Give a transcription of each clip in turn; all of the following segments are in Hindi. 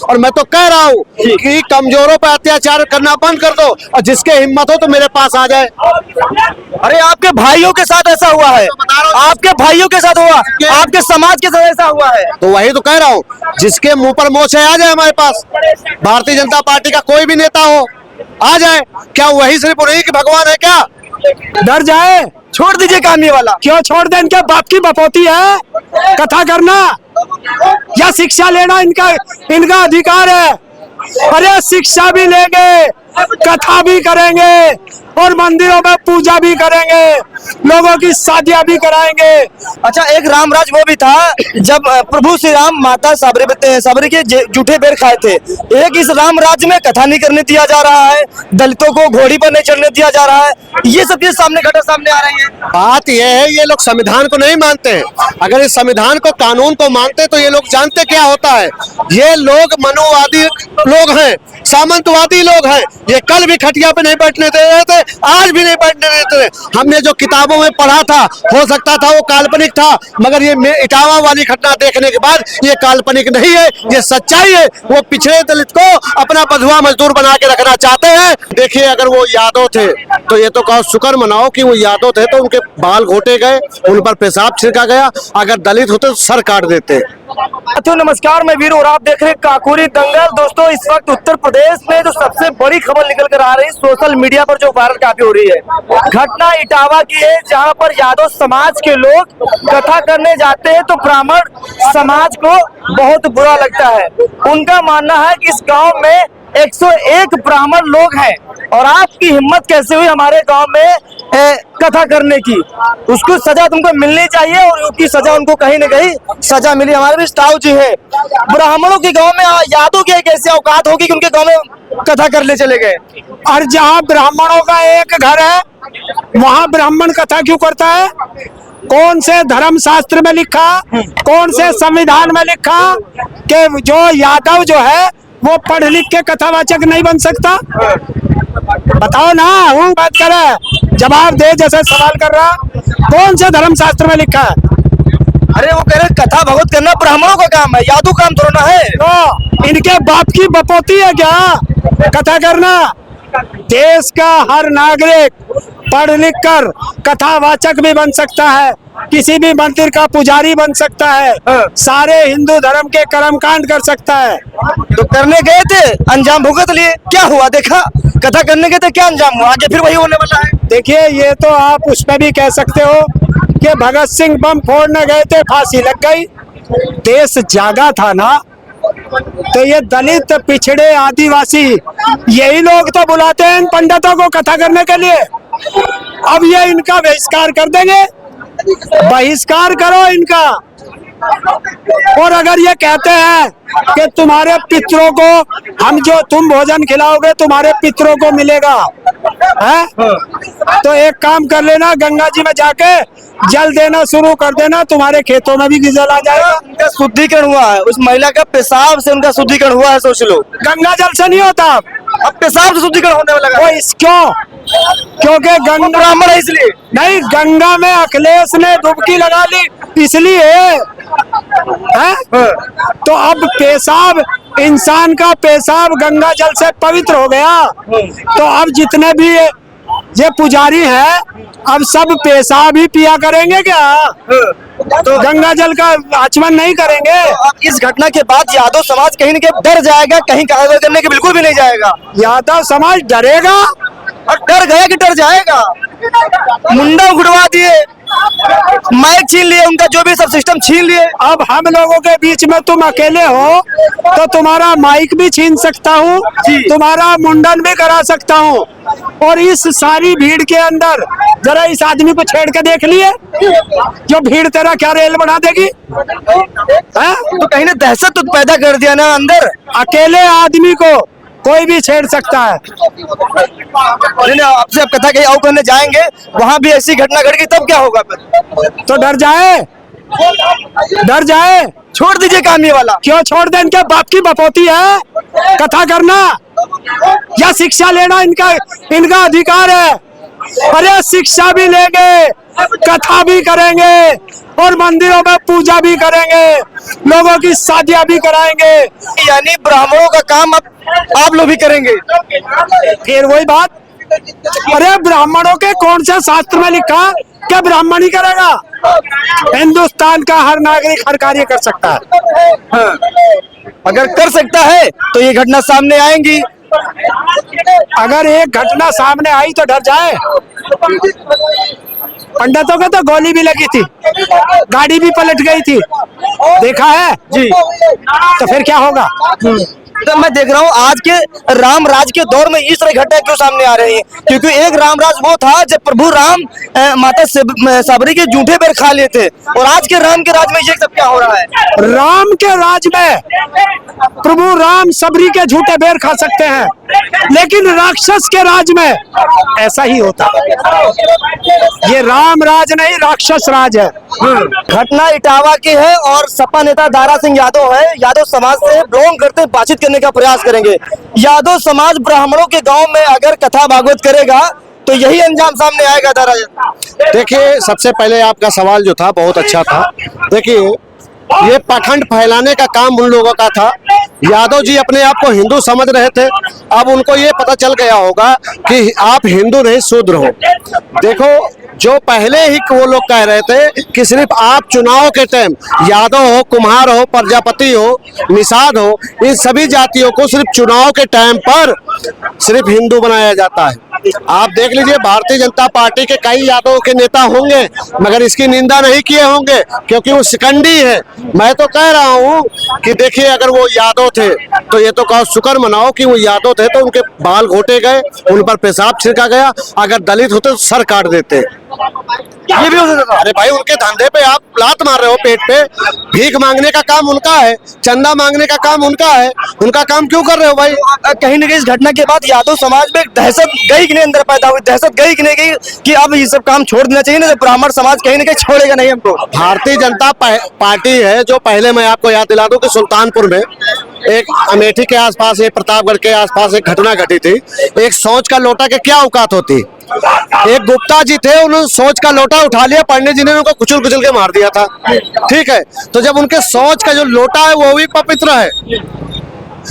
और मैं तो कह रहा हूँ कि कमजोरों पर अत्याचार करना बंद कर दो और जिसके हिम्मत हो तो मेरे पास आ जाए। अरे आपके भाइयों के साथ ऐसा हुआ है, आपके भाइयों के साथ हुआ, आपके समाज के साथ ऐसा हुआ है। तो वही तो कह रहा हूँ, जिसके मुंह पर मोछ है आ जाए हमारे पास। भारतीय जनता पार्टी का कोई भी नेता हो आ जाए। क्या वही सिर्फ उन्हीं के भगवान है क्या? डर जाए, छोड़ दीजिए काम ये वाला। क्यों छोड़ दे? इनके बाप की बपौती है कथा करना या शिक्षा लेना, इनका अधिकार है। अरे शिक्षा भी लेंगे, कथा भी करेंगे और मंदिरों में पूजा भी करेंगे, लोगों की शादियां भी कराएंगे। अच्छा, एक रामराज वो भी था जब प्रभु श्री राम माता सबरी के जूठे बेर खाए थे। एक इस रामराज में कथा नहीं करने दिया जा रहा है, दलितों को घोड़ी पर नहीं चढ़ने दिया जा रहा है, ये सब चीज घटना सामने आ रही है। बात यह है, ये लोग संविधान को नहीं मानते हैं। अगर इस संविधान को, कानून को मानते तो ये लोग जानते क्या होता है। ये लोग मनुवादी लोग हैं, सामंतवादी लोग हैं। ये कल भी खटिया पे नहीं बैठने दे रहे थे, आज भी नहीं बैठने देते थे। हमने जो किताबों में पढ़ा था हो सकता था वो काल्पनिक था, मगर ये इटावा वाली घटना देखने के बाद ये काल्पनिक नहीं है, ये सच्चाई है। वो पिछड़े दलित को अपना बंधुआ मजदूर बना के रखना चाहते हैं। देखिए, अगर वो यादव थे तो ये तो कहो शुक्र मनाओ कि वो यादव थे तो उनके बाल घोटे गए, उन पर पेशाब छिड़का गया। अगर दलित होते तो सर काट देते। तो नमस्कार, मैं वीर और आप देख रहे हैं काकोरी दंगल। दोस्तों, इस वक्त उत्तर प्रदेश में जो सबसे बड़ी खबर निकल कर आ रही है, सोशल मीडिया पर जो वायरल काफी हो रही है, घटना इटावा की है, जहां पर यादव समाज के लोग कथा करने जाते हैं तो ब्राह्मण समाज को बहुत बुरा लगता है। उनका मानना है कि इस गांव में 101 ब्राह्मण लोग हैं और आपकी हिम्मत कैसे हुई हमारे गांव में कथा करने की। उसको सजा तुमको मिलनी चाहिए और उसकी सजा उनको कहीं न कहीं सजा मिली। हमारे भी ताऊ जी है, ब्राह्मणों के गांव में यादव की एक ऐसी औकात होगी कि उनके गांव में कथा करने चले गए। और जहाँ ब्राह्मणों का एक घर है वहाँ ब्राह्मण कथा क्यों करता है? कौन से धर्म शास्त्र में लिखा, कौन से संविधान में लिखा कि जो यादव जो है वो पढ़ लिख के कथावाचक नहीं बन सकता? बताओ ना, हूँ बात करे, जवाब दे। जैसे सवाल कर रहा, कौन से धर्म शास्त्र में लिखा है? अरे वो कह रहे कथा भगवत करना ब्राह्मणों का काम है, यादव काम थोड़ा ना है। तो इनके बाप की बपौती है क्या कथा करना? देश का हर नागरिक पढ़ लिख कर कथावाचक भी बन सकता है, किसी भी मंदिर का पुजारी बन सकता है, सारे हिंदू धर्म के कर्मकांड कर सकता है। तो करने गए थे, अंजाम भुगत लिए, क्या हुआ देखा? कथा करने गए थे, क्या अंजाम हुआ? आगे फिर वही होने वाला है। देखिए, ये तो आप उसमें भी कह सकते हो कि भगत सिंह बम फोड़ने गए थे, फांसी लग गई। देश जागा था ना, तो ये दलित, पिछड़े, आदिवासी यही लोग तो बुलाते हैं इन पंडितों को कथा करने के लिए। अब ये इनका बहिष्कार कर देंगे, बहिष्कार करो इनका। और अगर ये कहते हैं कि तुम्हारे पितरों को तुम भोजन खिलाओगे तुम्हारे पितरों को मिलेगा, है? तो एक काम कर लेना, गंगा जी में जाके जल देना शुरू कर देना, तुम्हारे खेतों में भी जल आ जाएगा। उनका शुद्धिकरण हुआ है, उस महिला का पेशाब से उनका शुद्धिकरण हुआ है। सोच लो, गंगा जल से नहीं होता, अब पेशाब से शुद्धिकरण होने लगा। वो क्यों? क्योंकि गंगा ब्राह्मण है इसलिए नहीं, गंगा में अखिलेश ने डुबकी लगा ली इसलिए है। तो अब पेशाब, इंसान का पेशाब गंगा जल से पवित्र हो गया, तो अब जितने भी ये पुजारी हैं अब सब पेशाब ही पिया करेंगे क्या? तो गंगा जल का आचमन नहीं करेंगे। अब इस घटना के बाद यादव समाज कहीं न कहीं डर जाएगा, कहीं कार्रवाई करने के बिल्कुल भी नहीं जाएगा। यादव समाज डरेगा और डर गया कि डर जाएगा। मुंडा उड़वा दिए, माइक छीन लिए, उनका जो भी सब सिस्टम छीन लिए। अब हम लोगों के बीच में तुम अकेले हो तो तुम्हारा माइक भी छीन सकता हूँ, तुम्हारा मुंडन भी करा सकता हूँ। और इस सारी भीड़ के अंदर जरा इस आदमी को छेड़ के देख लिए, जो भीड़ तेरा क्या रेल बना देगी? है? तो कहीं ने दहशत पैदा कर दिया ना अंदर। अकेले आदमी को कोई भी छेड़ सकता है। नहीं, आपसे अब कथा कहीं और करने जाएंगे, वहां भी ऐसी घटना घट गई तब क्या होगा फिर? तो डर जाए, डर जाए, छोड़ दीजिए काम ये वाला। क्यों छोड़ दे? इनके बाप की बपौती है कथा करना या शिक्षा लेना, इनका अधिकार है। अरे शिक्षा भी लेंगे, कथा भी करेंगे और मंदिरों में पूजा भी करेंगे, लोगों की शादियां भी कराएंगे। यानी ब्राह्मणों का काम अब आप लोग भी करेंगे। फिर वही बात, अरे ब्राह्मणों के कौन से शास्त्र में लिखा क्या ब्राह्मण ही करेगा? हिंदुस्तान का हर नागरिक हर कार्य कर सकता है। हाँ। अगर कर सकता है तो ये घटना सामने आएंगी। अगर एक घटना सामने आई तो डर जाए। पंडितों को तो गोली भी लगी थी, गाड़ी भी पलट गई थी, देखा है जी। तो फिर क्या होगा? तो मैं देख रहा हूँ आज के राम राज के दौर में इस तरह घटना क्यों सामने आ रही है, क्योंकि एक राम राज वो था जब प्रभु राम माता सबरी के जूठे पैर खा लिए थे, और आज के राम के राज में ये सब क्या हो रहा है? राम के राज में प्रभु राम सबरी के झूठे बेर खा सकते हैं, लेकिन राक्षस के राज में ऐसा ही होता है। ये राम राज नहीं, राक्षस राज है। घटना इटावा की है और सपा नेता दारा सिंह यादव है। यादव समाज से बिलोंग करते बातचीत करने का प्रयास करेंगे। यादव समाज ब्राह्मणों के गांव में अगर कथा भागवत करेगा तो यही अंजाम सामने आएगा। दारा, देखिए, सबसे पहले आपका सवाल जो था बहुत अच्छा था। देखिए, ये पाखंड फैलाने का काम उन लोगों का था। यादव जी अपने आप को हिंदू समझ रहे थे, अब उनको ये पता चल गया होगा कि आप हिंदू नहीं शूद्र हो। देखो, जो पहले ही वो लोग कह रहे थे कि सिर्फ आप चुनाव के टाइम यादव हो, कुम्हार हो, प्रजापति हो, निषाद हो, इन सभी जातियों को सिर्फ चुनाव के टाइम पर सिर्फ हिंदू बनाया जाता है। आप देख लीजिए, भारतीय जनता पार्टी के कई यादव के नेता होंगे मगर इसकी निंदा नहीं किए होंगे क्योंकि वो शिकंडी है। मैं तो कह रहा हूँ कि देखिए, अगर वो यादव थे तो ये तो कहो शुक्र मनाओ कि वो यादव थे तो उनके बाल घोटे गए, उन पर पेशाब छिड़का गया। अगर दलित होते तो सर काट देते। ये भी हो सकता था। अरे भाई, उनके धंधे पे आप लात मार रहे हो पेट पे। भीख मांगने का काम उनका है, चंदा मांगने का काम उनका है, उनका काम क्यों कर रहे हो भाई? कहीं ना कहीं इस घटना के बाद यादव समाज में एक दहशत गई कि नहीं अंदर पैदा हुई, दहशत गई कि नहीं गई कि अब ये सब काम छोड़ देना चाहिए ना, तो ब्राह्मण समाज कहीं ना कहीं छोड़ेगा नहीं हमको। भारतीय जनता पार्टी है जो, पहले मैं आपको याद दिला दूं कि सुल्तानपुर में एक अमेठी के आसपास, एक प्रतापगढ़ के आसपास एक घटना घटी थी। एक सोच का लोटा के क्या औकात होती। एक गुप्ता जी थे, उन्होंने सोच का लोटा उठा लिया, पंडित जी ने उनको कुचल कुचल के मार दिया था। ठीक है, तो जब उनके सोच का जो लोटा है वो भी पवित्र है।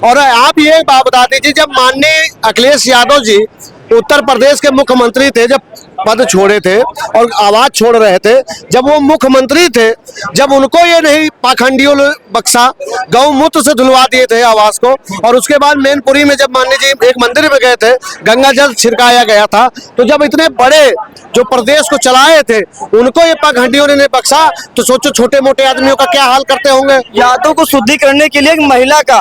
और आप ये बात बता दीजिए, जब माननीय अखिलेश यादव जी उत्तर प्रदेश के मुख्यमंत्री थे, जब पद छोड़े थे और आवाज छोड़ रहे थे, जब वो मुख्यमंत्री थे, जब उनको ये नहीं पाखंडियों ने बख्शा, गौमूत्र से धुलवा दिए थे आवाज को, और उसके बाद मैनपुरी में जब माननीय जी एक मंदिर में गए थे, गंगा जल छिड़काया गया था, तो जब इतने बड़े जो प्रदेश को चलाए थे उनको ये पाखंडियों ने नहीं बख्शा, तो सोचो छोटे मोटे आदमियों का क्या हाल करते होंगे। यादव को शुद्धि करने के लिए एक महिला का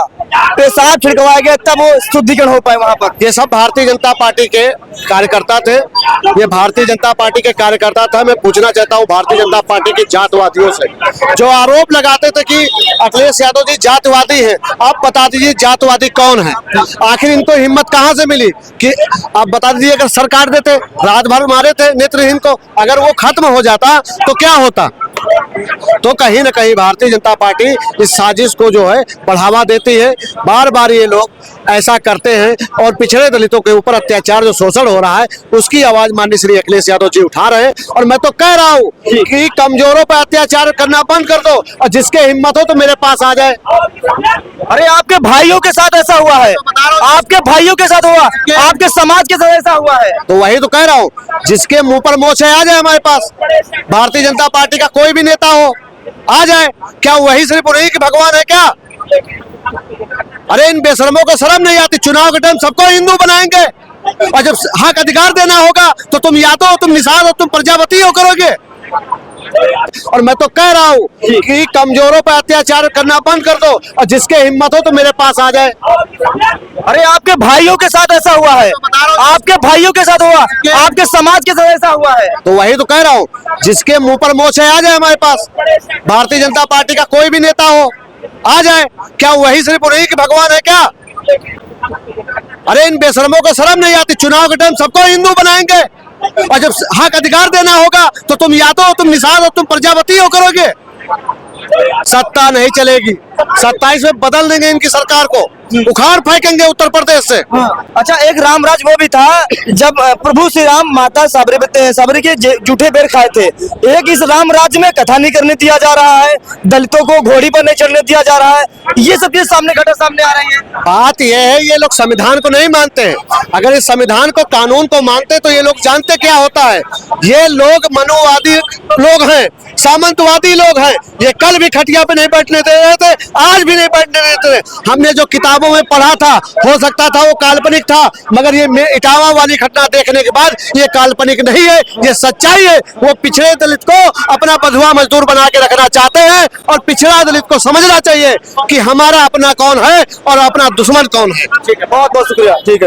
पेशाब छिड़कवाया गया तब वो शुद्धिकरण हो पाए वहां पर। ये सब भारतीय जनता पार्टी के कार्यकर्ता थे, ये भारतीय जनता पार्टी के कार्यकर्ता था। मैं पूछना चाहता हूँ भारतीय जनता पार्टी के जातवादियों से, जो आरोप लगाते थे कि अखिलेश यादव जी जातवादी हैं, आप बता दीजिए जातवादी कौन है? आखिर इनको हिम्मत कहाँ से मिली कि आप बता दीजिए, अगर सरकार देते, रात भर मारे थे नेत्रहीन को, अगर वो खत्म हो जाता तो क्या होता? तो कहीं ना कहीं भारतीय जनता पार्टी इस साजिश को जो है बढ़ावा देती है। बार बार ये लोग ऐसा करते हैं और पिछड़े दलितों के ऊपर अत्याचार जो शोषण हो रहा है उसकी आवाज माननीय श्री अखिलेश यादव जी उठा रहे हैं। और मैं तो कह रहा हूँ कि कमजोरों पर अत्याचार करना बंद कर दो और जिसके हिम्मत हो तो मेरे पास आ जाए। अरे आपके भाइयों के साथ ऐसा हुआ है, आपके भाइयों के साथ हुआ, आपके समाज के साथ ऐसा हुआ है, तो वही तो कह रहा हूँ, जिसके मुंह पर मोछ है आ जाए हमारे पास। भारतीय जनता पार्टी का कोई भी नेता हो आ जाए। क्या वही सिर्फ उन्हीं के भगवान है क्या? अरे इन बेशरमों को शर्म नहीं आती? चुनाव के टाइम सबको हिंदू बनाएंगे और जब हक अधिकार देना होगा तो तुम यादव हो, तुम निषाद हो, तुम प्रजापति हो करोगे। और मैं तो कह रहा हूँ कि कमजोरों पर अत्याचार करना बंद कर दो और जिसके हिम्मत हो तो मेरे पास आ जाए। अरे आपके भाइयों के साथ ऐसा हुआ है, आपके भाइयों के साथ हुआ, आपके समाज के साथ ऐसा हुआ है, तो वही तो कह रहा हूँ, जिसके मुंह पर मोछ है आ जाए हमारे पास। भारतीय जनता पार्टी का कोई भी नेता हो आ जाए। क्या वही सिर्फ उन्हीं के भगवान है क्या? अरे इन बेशरमों को शर्म नहीं आती? चुनाव के टाइम सबको हिंदू बनाएंगे और जब हक अधिकार देना होगा तो तुम यादव हो, तुम निषाद हो, तुम प्रजापति हो करोगे। सत्ता नहीं चलेगी, 27 में बदल देंगे इनकी सरकार को। उखाड़ फेंकेंगे उत्तर प्रदेश से। अच्छा, एक रामराज वो भी था जब प्रभु श्री राम माता सबरी के जूठे बेर खाए थे। एक इस रामराज में कथा नहीं करने दिया जा रहा है, दलितों को घोड़ी पर नहीं चढ़ने दिया जा रहा है, ये सब चीज घटना सामने आ रही है। बात यह है, ये लोग संविधान को नहीं मानते हैं। अगर इस संविधान को, कानून को मानते तो ये लोग जानते क्या होता है। ये लोग मनुवादी लोग हैं, सामंतवादी लोग हैं। ये कल भी खटिया पे नहीं बैठने दे रहे थे, आज भी नहीं बैठने देते थे। हमने जो किताबों में पढ़ा था, हो सकता था वो काल्पनिक था, मगर ये इटावा वाली घटना देखने के बाद ये काल्पनिक नहीं है, ये सच्चाई है। वो पिछड़े दलित को अपना बंधुआ मजदूर बना के रखना चाहते हैं, और पिछड़ा दलित को समझना चाहिए कि हमारा अपना कौन है और अपना दुश्मन कौन है। ठीक है, बहुत बहुत शुक्रिया। ठीक है।